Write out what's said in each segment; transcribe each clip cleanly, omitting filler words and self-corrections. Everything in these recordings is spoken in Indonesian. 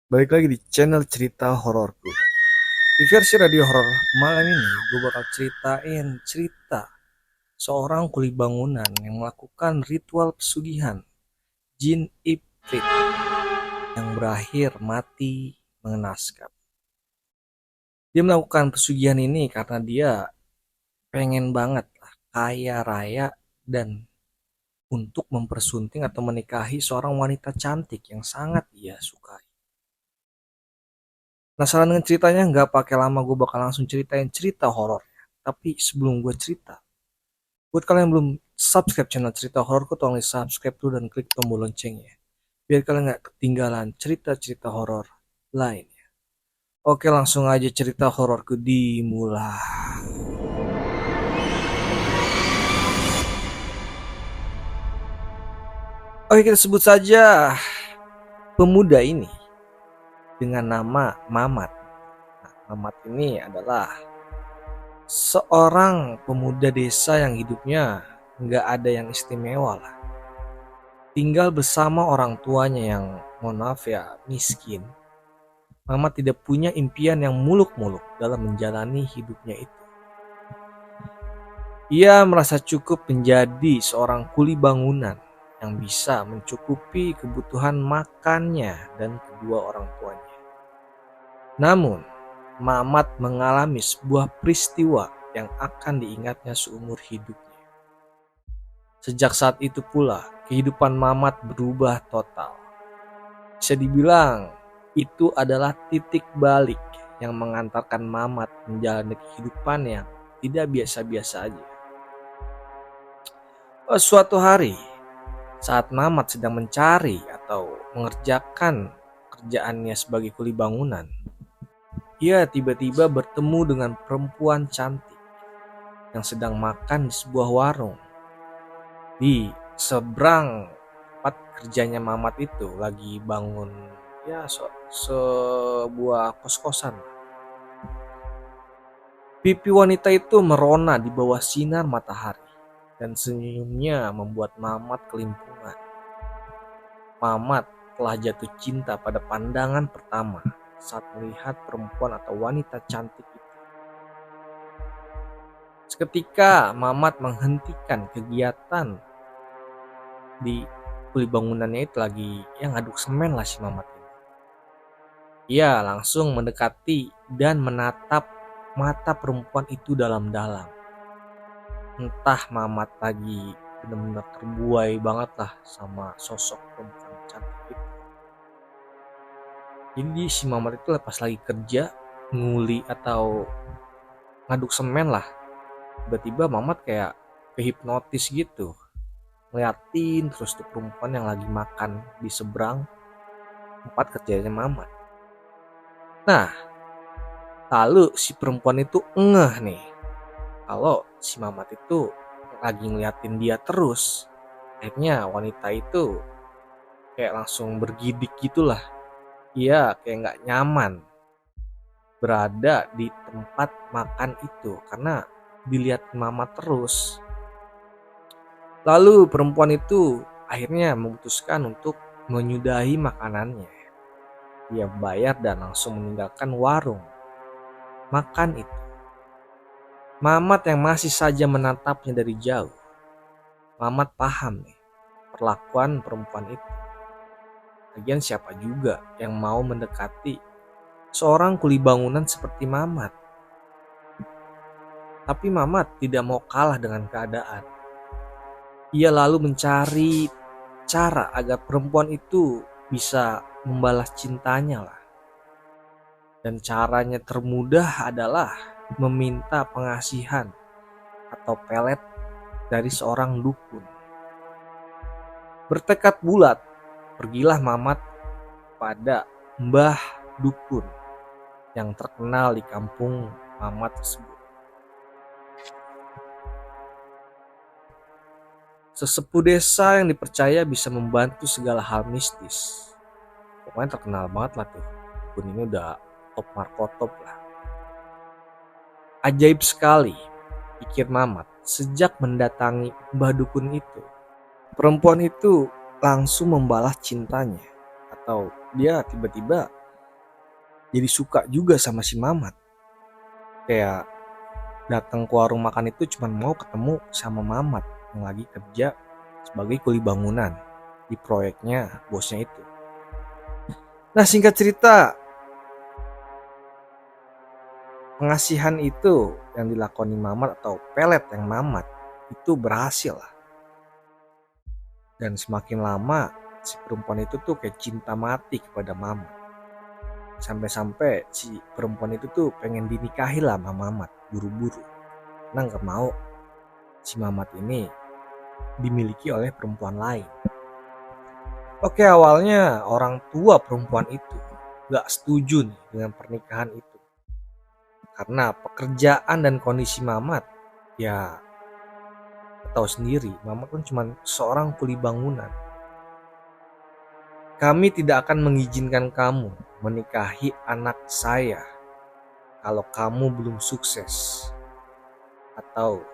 Balik lagi di channel cerita hororku. Di versi radio horor malam ini, gue bakal ceritain cerita seorang kuli bangunan yang melakukan ritual pesugihan jin Ifrit yang berakhir mati mengenaskan. Dia melakukan pesugihan ini karena dia pengen banget lah kaya raya dan untuk mempersunting atau menikahi seorang wanita cantik yang sangat dia sukai. Penasaran dengan ceritanya? Nggak pakai lama, gue bakal langsung ceritain cerita horornya. Tapi sebelum gue cerita, buat kalian yang belum subscribe channel cerita hororku, tolong di subscribe dulu dan klik tombol loncengnya, biar kalian nggak ketinggalan cerita-cerita horor lainnya. Oke, langsung aja cerita hororku dimulai. Oke, kita sebut saja pemuda ini dengan nama Mamat. Nah, Mamat ini adalah seorang pemuda desa yang hidupnya nggak ada yang istimewa lah. Tinggal bersama orang tuanya yang mohon maaf ya miskin. Mamat tidak punya impian yang muluk-muluk dalam menjalani hidupnya itu. Ia merasa cukup menjadi seorang kuli bangunan yang bisa mencukupi kebutuhan makannya dan kedua orang tuanya. Namun, Mamat mengalami sebuah peristiwa yang akan diingatnya seumur hidupnya. Sejak saat itu pula, kehidupan Mamat berubah total. Bisa dibilang, itu adalah titik balik yang mengantarkan Mamat menjalani kehidupan yang tidak biasa-biasa aja. Suatu hari, saat Mamat sedang mencari atau mengerjakan kerjaannya sebagai kuli bangunan, ia tiba-tiba bertemu dengan perempuan cantik yang sedang makan di sebuah warung. Di seberang tempat kerjanya Mamat itu lagi bangun ya sebuah kos-kosan. Pipi wanita itu merona di bawah sinar matahari dan senyumnya membuat Mamat kelimpungan. Mamat telah jatuh cinta pada pandangan pertama saat melihat perempuan atau wanita cantik itu. Seketika Mamat menghentikan kegiatan di kuli bangunannya itu, lagi yang ngaduk semen lah si Mamat ini. Ia langsung mendekati dan menatap mata perempuan itu dalam-dalam. Entah Mamat lagi benar-benar terbuai banget lah sama sosok perempuan cantik itu. Jadi si Mamat itu lepas lagi kerja, nguli atau ngaduk semen lah. Tiba-tiba Mamat kayak kehipnotis gitu. Ngeliatin terus tuh perempuan yang lagi makan di seberang tempat kerjanya Mamat. Nah, lalu si perempuan itu ngeh nih kalau si Mamat itu lagi ngeliatin dia terus. Akhirnya wanita itu kayak langsung bergidik gitulah. Ia kayak gak nyaman berada di tempat makan itu karena dilihat Mamat terus. Lalu perempuan itu akhirnya memutuskan untuk menyudahi makanannya. Dia bayar dan langsung meninggalkan warung makan itu. Mamat yang masih saja menatapnya dari jauh. Mamat paham nih perlakuan perempuan itu. Lagian siapa juga yang mau mendekati seorang kuli bangunan seperti Mamat. Tapi Mamat tidak mau kalah dengan keadaan. Ia lalu mencari cara agar perempuan itu bisa membalas cintanya lah. Dan caranya termudah adalah meminta pengasihan atau pelet dari seorang dukun. Bertekad bulat, pergilah Mamat pada Mbah Dukun yang terkenal di kampung Mamat tersebut. Sesepuh desa yang dipercaya bisa membantu segala hal mistis. Pokoknya terkenal banget lah tuh. Dukun ini udah top markotop lah. Ajaib sekali, pikir Mamat sejak mendatangi Mbah Dukun itu. Perempuan itu langsung membalas cintanya. Atau dia tiba-tiba jadi suka juga sama si Mamat. Kayak datang ke warung makan itu cuma mau ketemu sama Mamat yang lagi kerja sebagai kuli bangunan di proyeknya bosnya itu. Nah, singkat cerita, pengasihan itu yang dilakoni Mamat atau pelet yang Mamat itu berhasil lah. Dan semakin lama si perempuan itu tuh kayak cinta mati kepada Mamat. Sampai-sampai si perempuan itu tuh pengen dinikahi lah sama Mamat buru-buru. Karena gak mau si Mamat ini dimiliki oleh perempuan lain. Oke, awalnya orang tua perempuan itu gak setuju nih dengan pernikahan itu. Karena pekerjaan dan kondisi Mamat, ya tahu sendiri, Mamat kan cuma seorang kuli bangunan. Kami tidak akan mengizinkan kamu menikahi anak saya kalau kamu belum sukses atau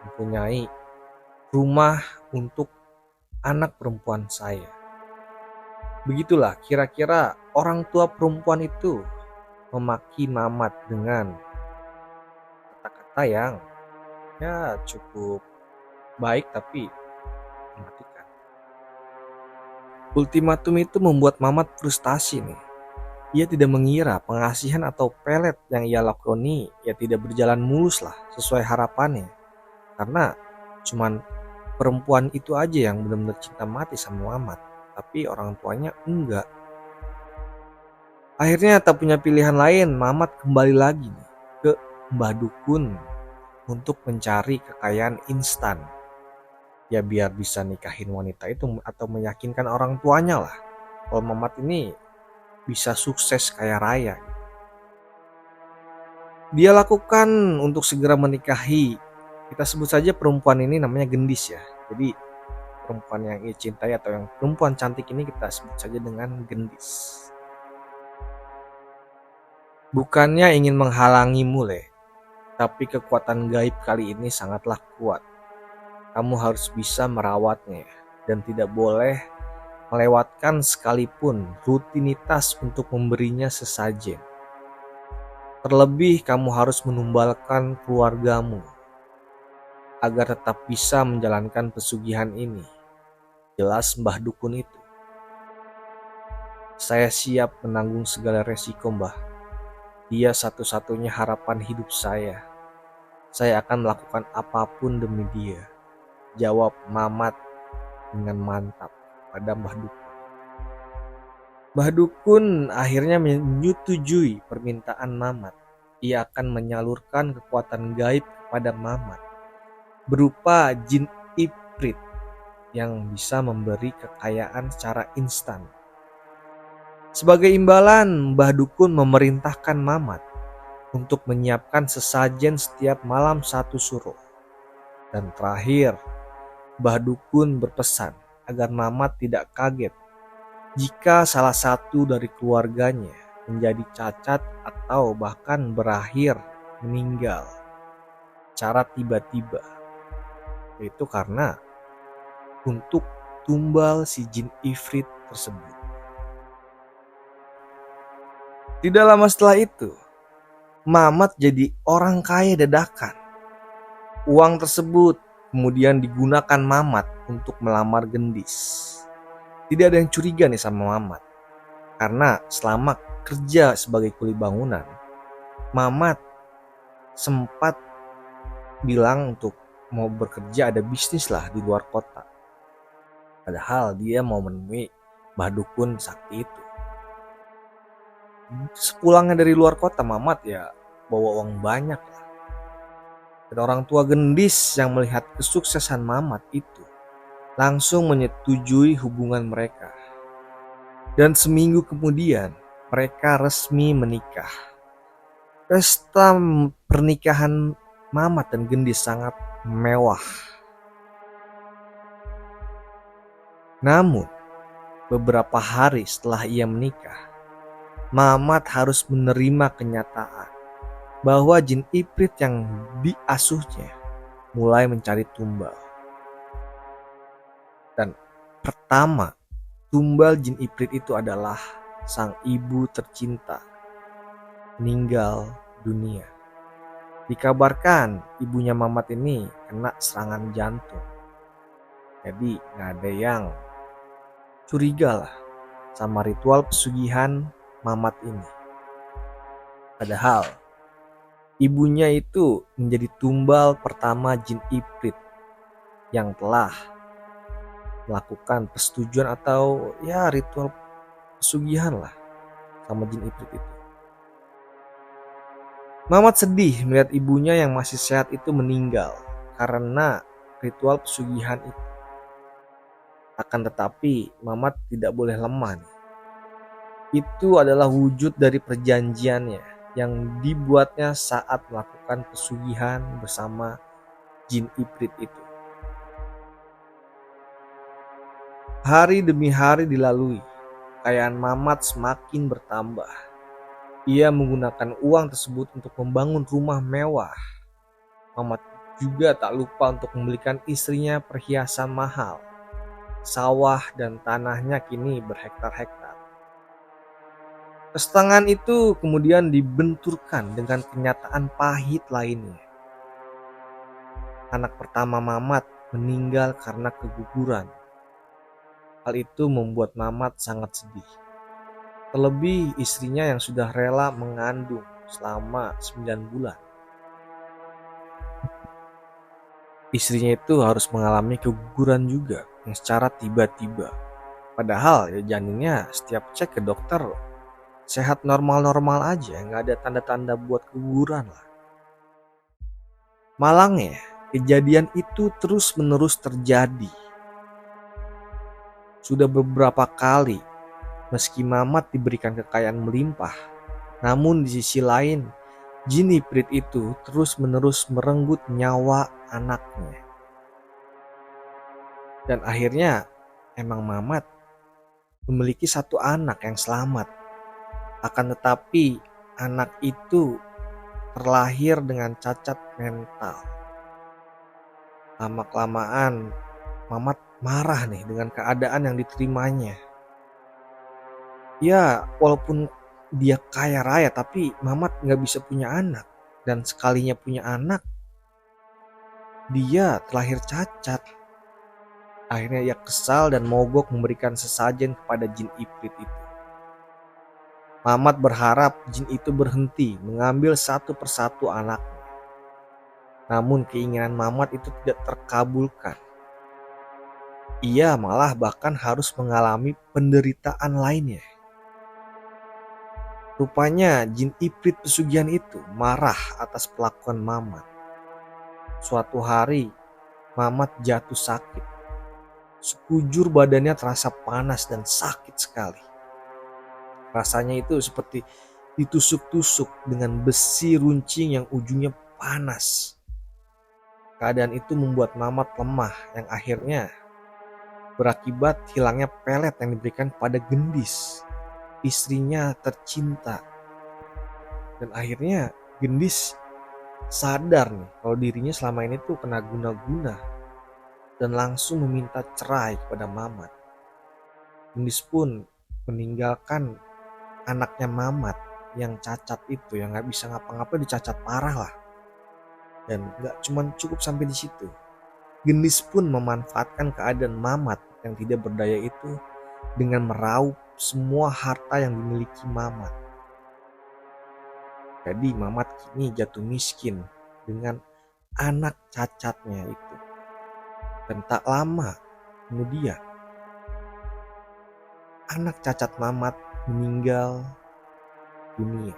mempunyai rumah untuk anak perempuan saya. Begitulah kira-kira orang tua perempuan itu memaki Mamat dengan kata-kata yang ya cukup baik tapi mematikan. Ultimatum itu membuat Mamat frustasi nih. Ia tidak mengira pengasihan atau pelet yang ia lakoni ya tidak berjalan mulus lah sesuai harapannya. Karena cuman perempuan itu aja yang benar-benar cinta mati sama Mamat, tapi orang tuanya enggak. Akhirnya tak punya pilihan lain, Mamat kembali lagi nih ke Mbah Dukun untuk mencari kekayaan instan. Ya biar bisa nikahin wanita itu atau meyakinkan orang tuanya lah kalau Mamat ini bisa sukses kaya raya. Dia lakukan untuk segera menikahi, kita sebut saja perempuan ini namanya Gendis ya. Jadi perempuan yang ia cintai atau yang perempuan cantik ini kita sebut saja dengan Gendis. Bukannya ingin menghalangimu, Le, tapi kekuatan gaib kali ini sangatlah kuat. Kamu harus bisa merawatnya dan tidak boleh melewatkan sekalipun rutinitas untuk memberinya sesajen. Terlebih kamu harus menumbalkan keluargamu agar tetap bisa menjalankan pesugihan ini. Jelas Mbah Dukun itu. Saya siap menanggung segala resiko, Mbah. Dia satu-satunya harapan hidup saya. Saya akan melakukan apapun demi dia, jawab Mamat dengan mantap pada Mbah Dukun. Mbah Dukun akhirnya menyetujui permintaan Mamat. Ia akan menyalurkan kekuatan gaib kepada Mamat berupa jin ifrit yang bisa memberi kekayaan secara instan. Sebagai imbalan, Mbah Dukun memerintahkan Mamat untuk menyiapkan sesajen setiap malam satu suro. Dan terakhir, Mbah Dukun berpesan agar Mamat tidak kaget jika salah satu dari keluarganya menjadi cacat atau bahkan berakhir meninggal secara tiba-tiba. Itu karena untuk tumbal si jin ifrit tersebut. Tidak lama setelah itu, Mamat jadi orang kaya dadakan. Uang tersebut kemudian digunakan Mamat untuk melamar Gendis. Tidak ada yang curiga nih sama Mamat. Karena selama kerja sebagai kuli bangunan, Mamat sempat bilang untuk mau bekerja ada bisnis lah di luar kota. Padahal dia mau menemui Mbah Dukun sakti itu. Sepulangnya dari luar kota, Mamat ya bawa uang banyak lah. Dan orang tua Gendis yang melihat kesuksesan Mamat itu langsung menyetujui hubungan mereka. Dan seminggu kemudian mereka resmi menikah. Pesta pernikahan Mamat dan Gendis sangat mewah. Namun beberapa hari setelah ia menikah, Mamat harus menerima kenyataan bahwa jin ifrit yang diasuhnya mulai mencari tumbal. Dan pertama, tumbal jin ifrit itu adalah sang ibu tercinta, meninggal dunia. Dikabarkan ibunya Mamat ini kena serangan jantung. Jadi gak ada yang curiga lah sama ritual pesugihan Mamat ini. Padahal ibunya itu menjadi tumbal pertama jin Ifrit yang telah melakukan persetujuan atau ya ritual pesugihan lah sama jin Ifrit itu. Mamat sedih melihat ibunya yang masih sehat itu meninggal karena ritual pesugihan itu. Akan tetapi Mamat tidak boleh lemah nih. Itu adalah wujud dari perjanjiannya yang dibuatnya saat melakukan pesugihan bersama jin Ifrit itu. Hari demi hari dilalui, kekayaan Mamat semakin bertambah. Ia menggunakan uang tersebut untuk membangun rumah mewah. Mamat juga tak lupa untuk membelikan istrinya perhiasan mahal. Sawah dan tanahnya kini berhektar-hektar. Kesenangan itu kemudian dibenturkan dengan kenyataan pahit lainnya. Anak pertama Mamat meninggal karena keguguran. Hal itu membuat Mamat sangat sedih. Terlebih istrinya yang sudah rela mengandung selama 9 bulan. Istrinya itu harus mengalami keguguran juga yang secara tiba-tiba. Padahal ya janinnya setiap cek ke dokter sehat normal-normal aja, nggak ada tanda-tanda buat keguguran lah. Malangnya kejadian itu terus-menerus terjadi. Sudah beberapa kali meski Mamat diberikan kekayaan melimpah, namun di sisi lain jin Ifrit itu terus-menerus merenggut nyawa anaknya. Dan akhirnya emang Mamat memiliki satu anak yang selamat. Akan tetapi anak itu terlahir dengan cacat mental. Lama-kelamaan Mamat marah nih dengan keadaan yang diterimanya. Ya walaupun dia kaya raya tapi Mamat gak bisa punya anak. Dan sekalinya punya anak, dia terlahir cacat. Akhirnya ia kesal dan mogok memberikan sesajen kepada jin Ifrit itu. Mamat berharap jin itu berhenti mengambil satu persatu anaknya. Namun keinginan Mamat itu tidak terkabulkan. Ia malah bahkan harus mengalami penderitaan lainnya. Rupanya jin Ifrit pesugihan itu marah atas perlakuan Mamat. Suatu hari Mamat jatuh sakit. Sekujur badannya terasa panas dan sakit sekali. Rasanya itu seperti ditusuk-tusuk dengan besi runcing yang ujungnya panas. Keadaan itu membuat Mamat lemah yang akhirnya berakibat hilangnya pelet yang diberikan pada Gendis, istrinya tercinta. Dan akhirnya Gendis sadar nih kalau dirinya selama ini tuh kena guna-guna dan langsung meminta cerai kepada Mamat. Gendis pun meninggalkan anaknya Mamat yang cacat itu, yang gak bisa ngapa-ngapain, dicacat parah lah. Dan gak cuman cukup sampai di situ. Gendis pun memanfaatkan keadaan Mamat yang tidak berdaya itu dengan meraup semua harta yang dimiliki Mamat. Jadi Mamat kini jatuh miskin dengan anak cacatnya itu. Dan tak lama kemudian anak cacat Mamat meninggal dunia.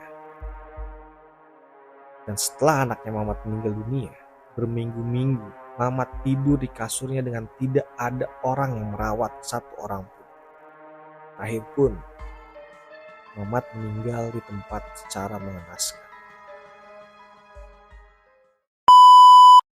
Dan setelah anaknya Mamat meninggal dunia, berminggu-minggu Mamat tidur di kasurnya dengan tidak ada orang yang merawat satu orang pun. Akhir pun Mamat meninggal di tempat secara mengenaskan.